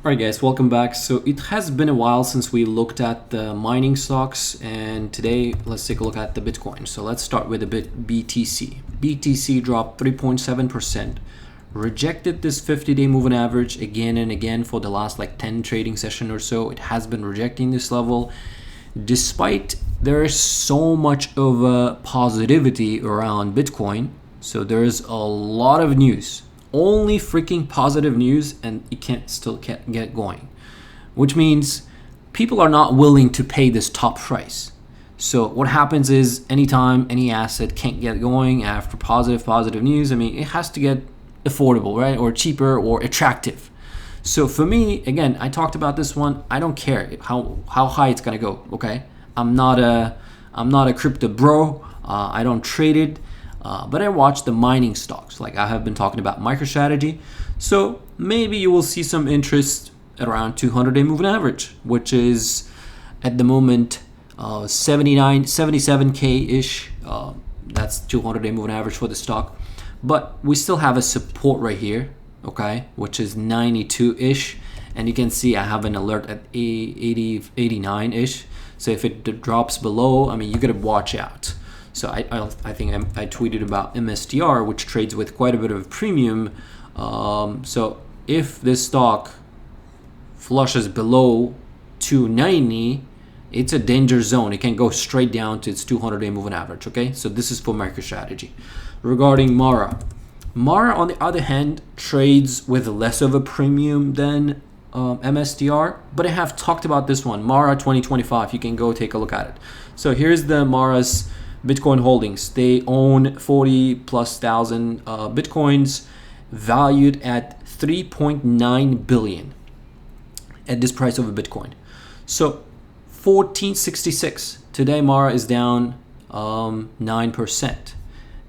Alright guys, welcome back. So it has been a while since we looked at the mining stocks, and today let's take a look at the Bitcoin. So let's start with the BTC. BTC dropped 3.7%, rejected this 50-day moving average again and again for the last like 10 trading session or so. It has been rejecting this level despite there is so much of a positivity around Bitcoin. So there's a lot of news, only freaking positive news, and it can't get going, which means people are not willing to pay this top price. So what happens is anytime any asset can't get going after positive news, I mean, it has to get affordable, right? Or cheaper or attractive. So for me, again, I talked about this one. I don't care how high it's gonna go. Okay, I'm not a crypto bro. I don't trade it. But I watch the mining stocks, like I have been talking about MicroStrategy. So maybe you will see some interest around 200-day moving average, which is at the moment 77K-ish. That's 200-day moving average for the stock. But we still have a support right here, okay, which is 92-ish. And you can see I have an alert at 89-ish. So if it drops below, I mean, you gotta watch out. So I think I tweeted about MSTR, which trades with quite a bit of premium. So if this stock flushes below 290, it's a danger zone. It can go straight down to its 200-day moving average. Okay, so this is for MicroStrategy. Regarding Mara on the other hand trades with less of a premium than MSTR, but I have talked about this one, Mara 2025. You can go take a look at it. So here's the Mara's Bitcoin holdings. They own 40+ thousand Bitcoins valued at 3.9 billion at this price of a Bitcoin. So 1466. Today Mara is down 9%.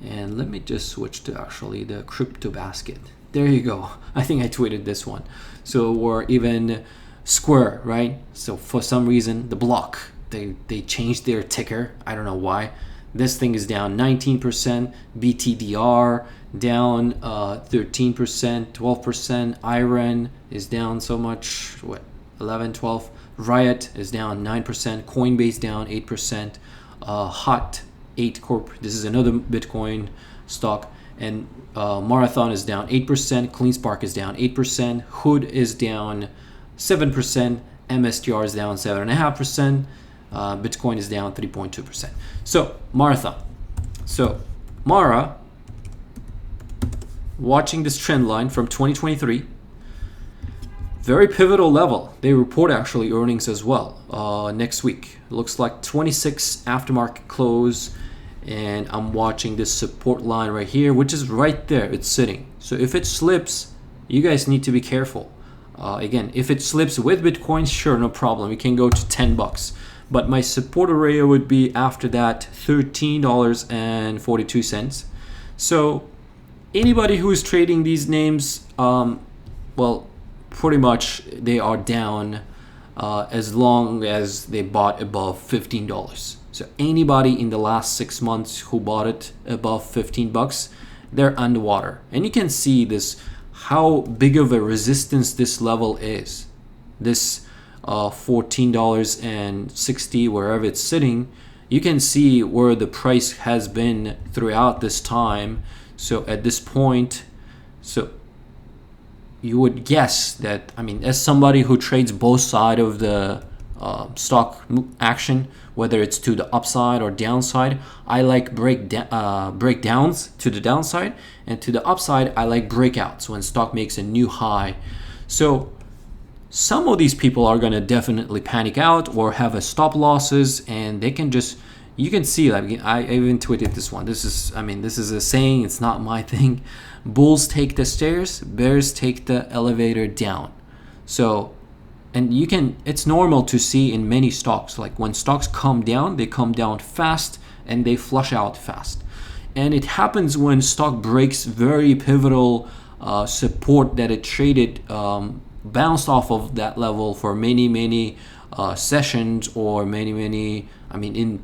And let me just switch to actually the crypto basket. There you go. I think I tweeted this one. So we're even Square, right? So for some reason the block, they changed their ticker. I don't know why. This thing is down 19%. BTDR down 13%, 12%. Iron is down so much, 11, 12. Riot is down 9%. Coinbase down 8%. Hot 8 Corp. This is another Bitcoin stock. And Marathon is down 8%. Cleanspark is down 8%. Hood is down 7%. MSTR is down 7.5%. Bitcoin is down 3.2%. So Marathon. So Mara, watching this trend line from 2023, very pivotal level. They report actually earnings as well next week. It looks like 26 aftermarket close, and I'm watching this support line right here, which is right there. It's sitting. So if it slips, you guys need to be careful. Again, if it slips with Bitcoin, sure, no problem. You can go to $10. But my support area would be after that $13.42. So anybody who is trading these names, well, pretty much they are down as long as they bought above $15. So anybody in the last 6 months who bought it above $15, they're underwater. And you can see this, how big of a resistance this level is. This $14.60, wherever it's sitting, you can see where the price has been throughout this time. So at this point, so you would guess that, I mean, as somebody who trades both sides of the stock action, whether it's to the upside or downside, I like breakdowns to the downside, and to the upside I like breakouts when stock makes a new high. So some of these people are going to definitely panic out or have a stop losses, and they can just, you can see, like I even tweeted this one. This is a saying, it's not my thing. Bulls take the stairs, bears take the elevator down. So, and you can, it's normal to see in many stocks, like when stocks come down, they come down fast and they flush out fast. And it happens when stock breaks very pivotal support that it traded, bounced off of that level for many sessions, or many, I mean, in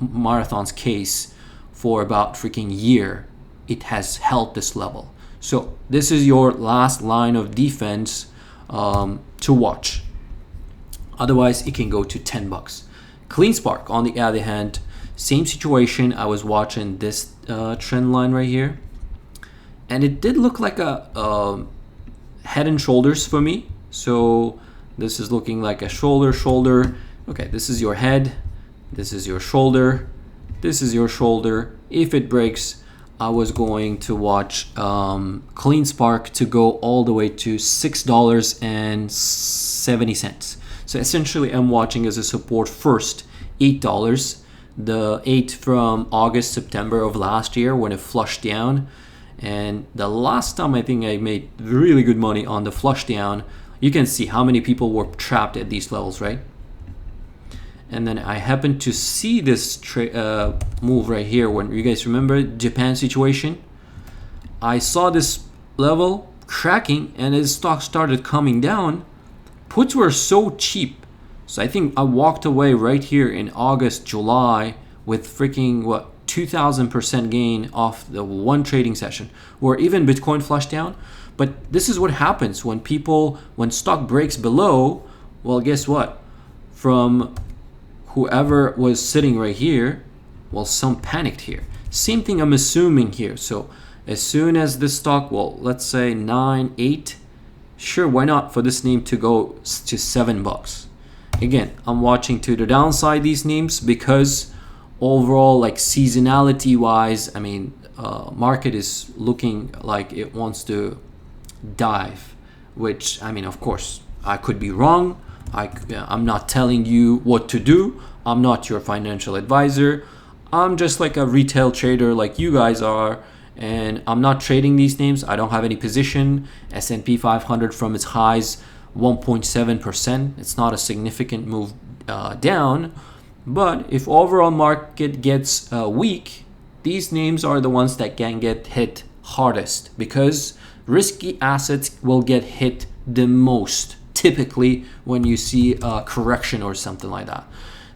Marathon's case, for about freaking year, it has held this level. So this is your last line of defense to watch. Otherwise, it can go to 10 bucks. Cleanspark, on the other hand, same situation. I was watching this trend line right here, and it did look like a head and shoulders for me. So this is looking like a shoulder. Okay, this is your head, this is your shoulder, this is your shoulder. If it breaks, I was going to watch Cleanspark to go all the way to $6.70. So essentially, I'm watching as a support first $8, the 8 from August, September of last year when it flushed down. And the last time I think I made really good money on the flush down, you can see how many people were trapped at these levels, right? And then I happened to see this move right here. When you guys remember Japan situation, I saw this level cracking and as stock started coming down, puts were so cheap. So I think I walked away right here in August, July with freaking 2,000% gain off the one trading session, or even Bitcoin flushed down. But this is what happens when stock breaks below. Well, guess what? From whoever was sitting right here, well, some panicked here. Same thing I'm assuming here. So as soon as this stock, well, let's say 9, 8, sure, why not for this name to go to $7? Again, I'm watching to the downside these names because overall, like seasonality wise, I mean, market is looking like it wants to dive, which, I mean, of course, I could be wrong. I'm not telling you what to do. I'm not your financial advisor. I'm just like a retail trader like you guys are, and I'm not trading these names. I don't have any position. S&P 500 from its highs 1.7%. It's not a significant move down, but if overall market gets weak, these names are the ones that can get hit hardest because risky assets will get hit the most typically when you see a correction or something like that.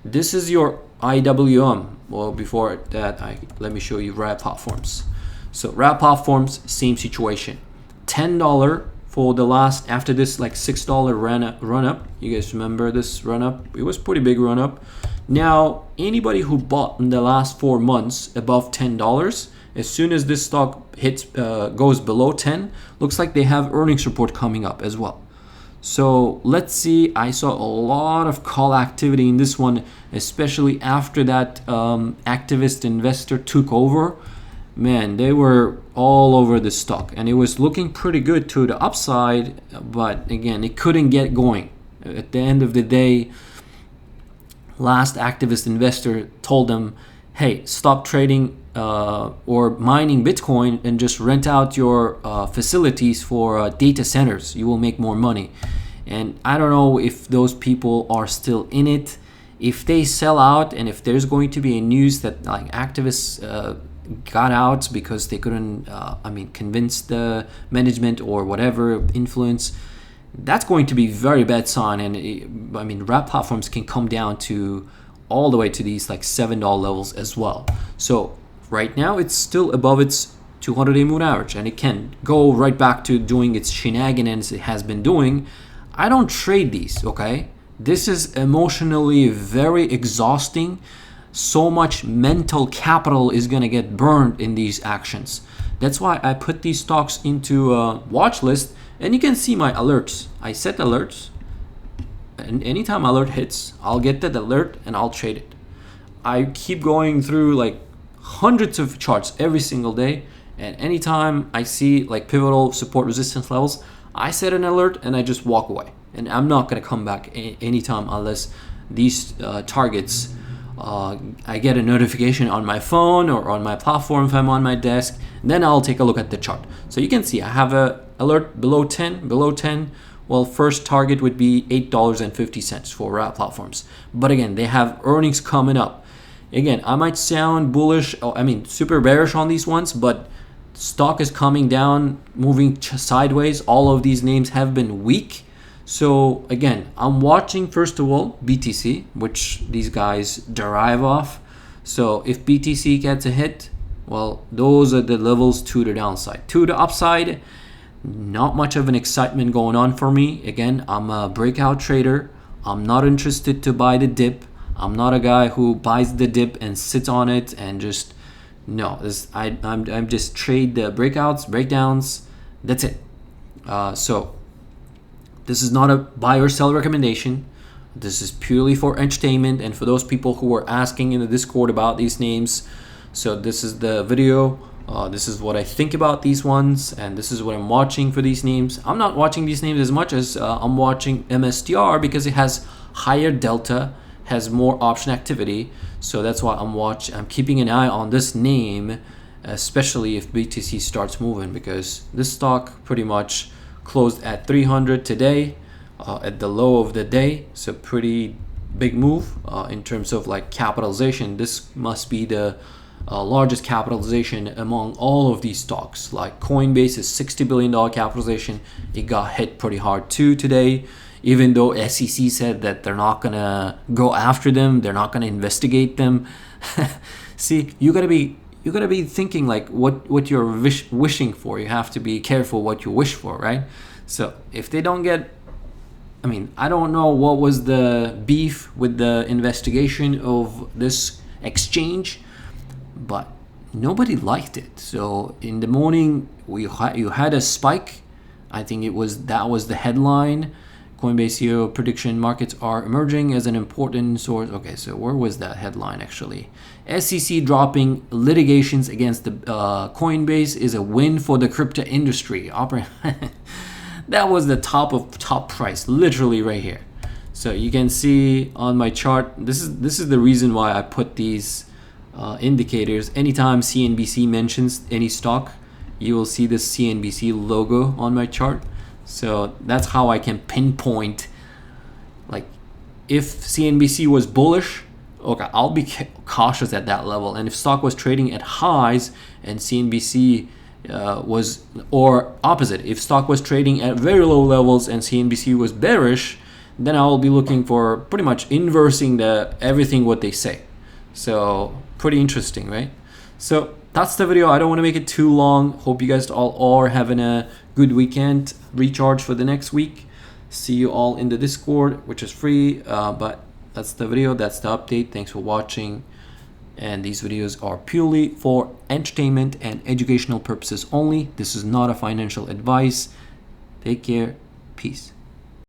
This is your IWM. Well, before that, let me show you Riot Platforms. So Riot Platforms, same situation. $10 for the last, after this like $6 run up. You guys remember this run up? It was pretty big run up. Now, anybody who bought in the last 4 months above $10, as soon as this stock hits goes below 10, looks like they have earnings report coming up as well. So let's see. I saw a lot of call activity in this one, especially after that activist investor took over. Man, they were all over the stock and it was looking pretty good to the upside, but again, it couldn't get going. At the end of the day, last activist investor told them, hey, stop trading or mining Bitcoin and just rent out your facilities for data centers. You will make more money. And I don't know if those people are still in it. If they sell out and if there's going to be a news that like activists got out because they couldn't convince the management or whatever influence, that's going to be very bad sign. And Riot Platforms can come down to all the way to these like $7 levels as well. So right now it's still above its 200-day moving average and it can go right back to doing its shenanigans it has been doing. I don't trade these, okay? This is emotionally very exhausting. So much mental capital is going to get burned in these actions. That's why I put these stocks into a watch list, and you can see my alerts. I set alerts, and anytime alert hits, I'll get that alert and I'll trade it. I keep going through like hundreds of charts every single day, and anytime I see like pivotal support resistance levels, I set an alert and I just walk away. And I'm not going to come back anytime unless these targets, I get a notification on my phone or on my platform if I'm on my desk. Then I'll take a look at the chart. So you can see I have a alert below 10. Well, first target would be $8.50 for Riot Platforms. But again, they have earnings coming up. Again, I might sound bullish, super bearish on these ones, but stock is coming down, moving sideways. All of these names have been weak. So again, I'm watching first of all BTC, which these guys derive off. So if BTC gets a hit, well, those are the levels to the downside. To the upside, Not much of an excitement going on for me. Again, I'm a breakout trader. I'm not interested to buy the dip. I'm not a guy who buys the dip and sits on it and just no. I'm just trade the breakouts, breakdowns. That's it. So this is not a buy or sell recommendation. This is purely for entertainment and for those people who were asking in the Discord about these names. So this is the video. This is what I think about these ones, and this is what I'm watching for these names. I'm not watching these names as much as I'm watching MSTR because it has higher delta, has more option activity. So that's why I'm keeping an eye on this name, especially if BTC starts moving, because this stock pretty much closed at 300 today, at the low of the day. So pretty big move in terms of like capitalization. This must be the largest capitalization among all of these stocks. Like Coinbase is $60 billion capitalization. It got hit pretty hard too today, even though SEC said that they're not gonna go after them, they're not gonna investigate them. See, you gotta be thinking like what you're wishing for. You have to be careful what you wish for, right? So if they don't get, I mean, I don't know what was the beef with the investigation of this exchange, but nobody liked it. So in the morning, you had a spike. I think that was the headline. Coinbase CEO prediction: markets are emerging as an important source. Okay, so where was that headline actually? SEC dropping litigations against the Coinbase is a win for the crypto industry. That was the top price, literally right here. So you can see on my chart. This is the reason why I put these indicators. Anytime CNBC mentions any stock, you will see this CNBC logo on my chart. So that's how I can pinpoint, like, if CNBC was bullish, okay, I'll be cautious at that level. And if stock was trading at highs and CNBC was, or opposite, if stock was trading at very low levels and CNBC was bearish, then I will be looking for pretty much inversing everything what they say. So pretty interesting, right? So that's the video. I don't want to make it too long. Hope you guys all are having a good weekend. Recharge for the next week. See you all in the Discord, which is free. But that's the video. That's the update. Thanks for watching. And these videos are purely for entertainment and educational purposes only. This is not a financial advice. Take care. Peace.